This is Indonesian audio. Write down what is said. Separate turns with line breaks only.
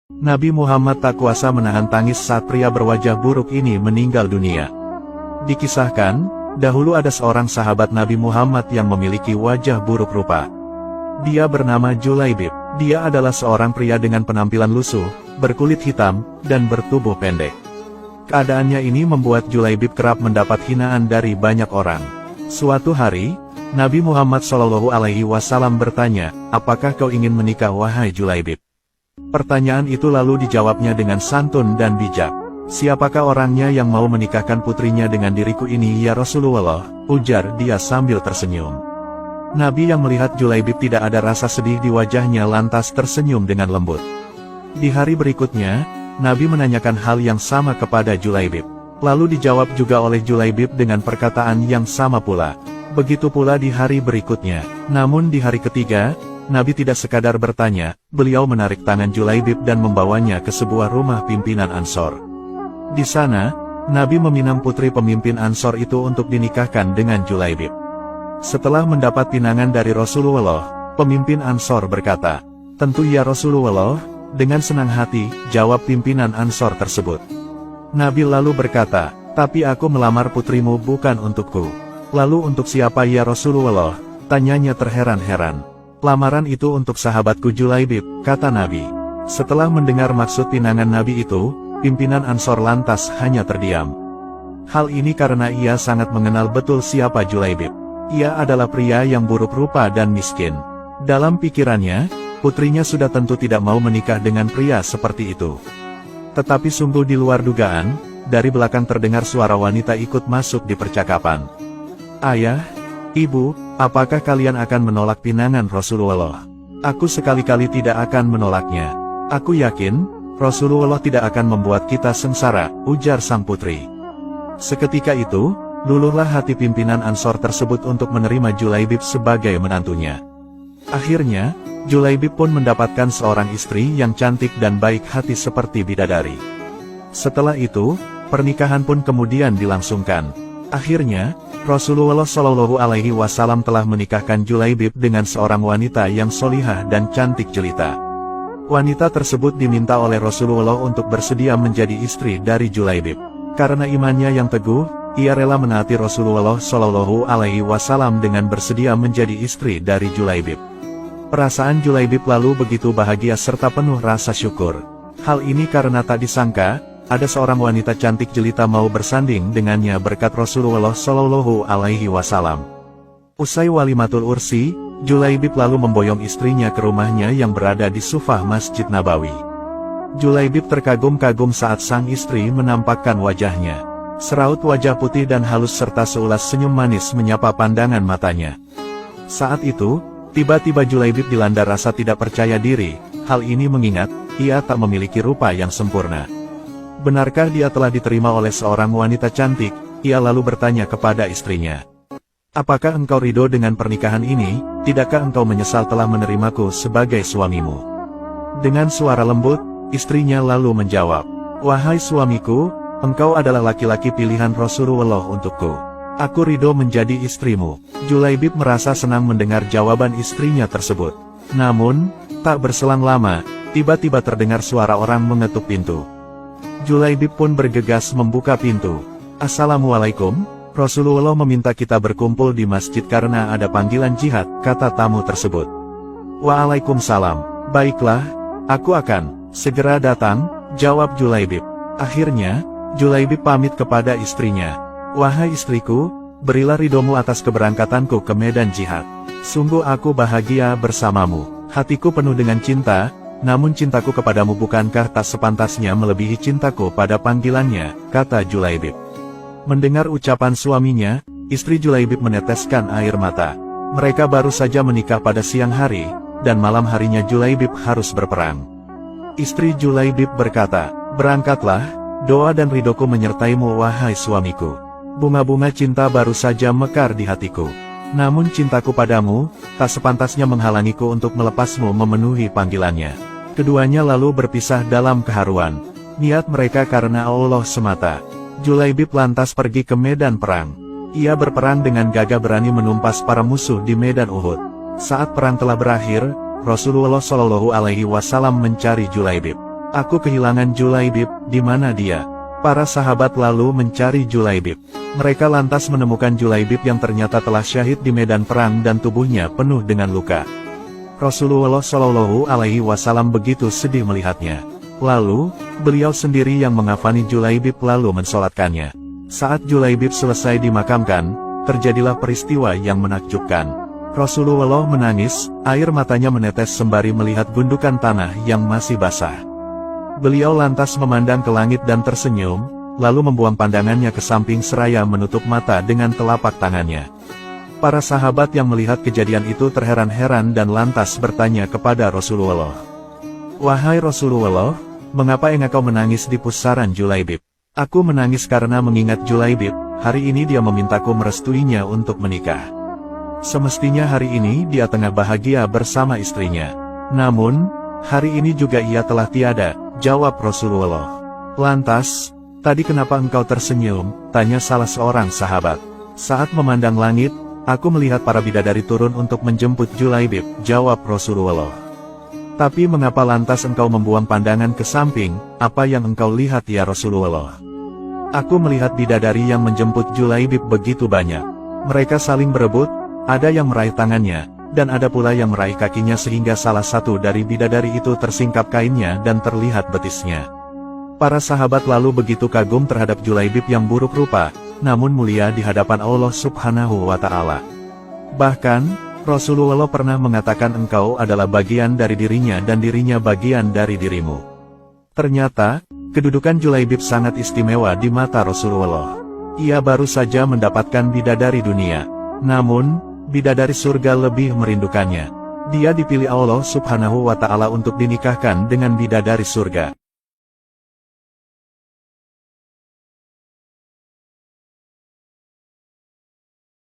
Nabi Muhammad tak kuasa menahan tangis saat pria berwajah buruk ini meninggal dunia. Dikisahkan, dahulu ada seorang sahabat Nabi Muhammad yang memiliki wajah buruk rupa. Dia bernama Julaibib. Dia adalah seorang pria dengan penampilan lusuh, berkulit hitam, dan bertubuh pendek. Keadaannya ini membuat Julaibib kerap mendapat hinaan dari banyak orang. Suatu hari, Nabi Muhammad SAW bertanya, "Apakah kau ingin menikah wahai Julaibib?" Pertanyaan itu lalu dijawabnya dengan santun dan bijak. "Siapakah orangnya yang mau menikahkan putrinya dengan diriku ini ya Rasulullah?" ujar dia sambil tersenyum. Nabi yang melihat Julaibib tidak ada rasa sedih di wajahnya lantas tersenyum dengan lembut. Di hari berikutnya, Nabi menanyakan hal yang sama kepada Julaibib. Lalu dijawab juga oleh Julaibib dengan perkataan yang sama pula. Begitu pula di hari berikutnya. Namun di hari ketiga, Nabi tidak sekadar bertanya, beliau menarik tangan Julaibib dan membawanya ke sebuah rumah pimpinan Ansor. Di sana, Nabi meminang putri pemimpin Ansor itu untuk dinikahkan dengan Julaibib. Setelah mendapat pinangan dari Rasulullah, pemimpin Ansor berkata, "Tentu ya Rasulullah," dengan senang hati, jawab pimpinan Ansor tersebut. Nabi lalu berkata, "Tapi aku melamar putrimu bukan untukku." "Lalu untuk siapa ya Rasulullah?" tanyanya terheran-heran. "Lamaran itu untuk sahabatku Julaibib," kata Nabi. Setelah mendengar maksud pinangan Nabi itu, pimpinan Ansor lantas hanya terdiam. Hal ini karena ia sangat mengenal betul siapa Julaibib. Ia adalah pria yang buruk rupa dan miskin. Dalam pikirannya, putrinya sudah tentu tidak mau menikah dengan pria seperti itu. Tetapi sungguh di luar dugaan, dari belakang terdengar suara wanita ikut masuk di percakapan. "Ayah, Ibu, apakah kalian akan menolak pinangan Rasulullah?" "Aku sekali-kali tidak akan menolaknya. Aku yakin, Rasulullah tidak akan membuat kita sengsara," ujar sang putri. Seketika itu, luluhlah hati pimpinan Ansor tersebut untuk menerima Julaibib sebagai menantunya. Akhirnya, Julaibib pun mendapatkan seorang istri yang cantik dan baik hati seperti bidadari. Setelah itu, pernikahan pun kemudian dilangsungkan. Akhirnya, Rasulullah SAW telah menikahkan Julaibib dengan seorang wanita yang solihah dan cantik jelita. Wanita tersebut diminta oleh Rasulullah untuk bersedia menjadi istri dari Julaibib. Karena imannya yang teguh, ia rela menaati Rasulullah SAW dengan bersedia menjadi istri dari Julaibib. Perasaan Julaibib lalu begitu bahagia serta penuh rasa syukur. Hal ini karena tak disangka, ada seorang wanita cantik jelita mau bersanding dengannya berkat Rasulullah SAW. Usai walimatul ursi, Julaibib lalu memboyong istrinya ke rumahnya yang berada di Sufah Masjid Nabawi. Julaibib terkagum-kagum saat sang istri menampakkan wajahnya. Seraut wajah putih dan halus serta seulas senyum manis menyapa pandangan matanya. Saat itu, tiba-tiba Julaibib dilanda rasa tidak percaya diri. Hal ini mengingat, ia tak memiliki rupa yang sempurna. Benarkah dia telah diterima oleh seorang wanita cantik? Ia lalu bertanya kepada istrinya, "Apakah engkau ridho dengan pernikahan ini? Tidakkah engkau menyesal telah menerimaku sebagai suamimu?" Dengan suara lembut, istrinya lalu menjawab, "Wahai suamiku, engkau adalah laki-laki pilihan Rasulullah untukku. Aku ridho menjadi istrimu." Julaibib merasa senang mendengar jawaban istrinya tersebut. Namun, tak berselang lama, tiba-tiba terdengar suara orang mengetuk pintu. Julaibib pun bergegas membuka pintu. "Assalamualaikum, Rasulullah meminta kita berkumpul di masjid karena ada panggilan jihad," kata tamu tersebut. "Waalaikumsalam, baiklah, aku akan segera datang," jawab Julaibib. Akhirnya, Julaibib pamit kepada istrinya. "Wahai istriku, berilah ridhomu atas keberangkatanku ke medan jihad. Sungguh aku bahagia bersamamu. Hatiku penuh dengan cinta, namun cintaku kepadamu bukankah tak sepantasnya melebihi cintaku pada panggilannya," kata Julaibib. Mendengar ucapan suaminya, istri Julaibib meneteskan air mata. Mereka baru saja menikah pada siang hari, dan malam harinya Julaibib harus berperang. Istri Julaibib berkata, "Berangkatlah, doa dan ridhoku menyertaimu wahai suamiku. Bunga-bunga cinta baru saja mekar di hatiku. Namun cintaku padamu, tak sepantasnya menghalangiku untuk melepasmu memenuhi panggilannya." Keduanya lalu berpisah dalam keharuan. Niat mereka karena Allah semata. Julaibib lantas pergi ke medan perang. Ia berperang dengan gagah berani menumpas para musuh di medan Uhud. Saat perang telah berakhir, Rasulullah SAW mencari Julaibib. Aku kehilangan Julaibib, di mana dia? Para sahabat lalu mencari Julaibib. Mereka lantas menemukan Julaibib yang ternyata telah syahid di medan perang dan tubuhnya penuh dengan luka. Rasulullah Shallallahu Alaihi Wasallam begitu sedih melihatnya. Lalu, beliau sendiri yang mengafani Julaibib lalu mensolatkannya. Saat Julaibib selesai dimakamkan, terjadilah peristiwa yang menakjubkan. Rasulullah menangis, air matanya menetes sembari melihat gundukan tanah yang masih basah. Beliau lantas memandang ke langit dan tersenyum, lalu membuang pandangannya ke samping seraya menutup mata dengan telapak tangannya. Para sahabat yang melihat kejadian itu terheran-heran dan lantas bertanya kepada Rasulullah. "Wahai Rasulullah, mengapa engkau menangis di pusaran Julaibib?" "Aku menangis karena mengingat Julaibib, hari ini dia memintaku merestuinya untuk menikah. Semestinya hari ini dia tengah bahagia bersama istrinya. Namun, hari ini juga ia telah tiada," jawab Rasulullah. "Lantas, tadi kenapa engkau tersenyum?" tanya salah seorang sahabat. "Saat memandang langit, aku melihat para bidadari turun untuk menjemput Julaibib," jawab Rasulullah. "Tapi mengapa lantas engkau membuang pandangan ke samping, apa yang engkau lihat ya Rasulullah?" "Aku melihat bidadari yang menjemput Julaibib begitu banyak. Mereka saling berebut, ada yang meraih tangannya, dan ada pula yang meraih kakinya sehingga salah satu dari bidadari itu tersingkap kainnya dan terlihat betisnya." Para sahabat lalu begitu kagum terhadap Julaibib yang buruk rupa, namun mulia di hadapan Allah Subhanahu wa Ta'ala. Bahkan, Rasulullah pernah mengatakan engkau adalah bagian dari dirinya dan dirinya bagian dari dirimu. Ternyata, kedudukan Julaibib sangat istimewa di mata Rasulullah. Ia baru saja mendapatkan bidadari dunia, namun, bidadari surga lebih merindukannya. Dia dipilih Allah Subhanahu wa Ta'ala untuk dinikahkan dengan bidadari surga.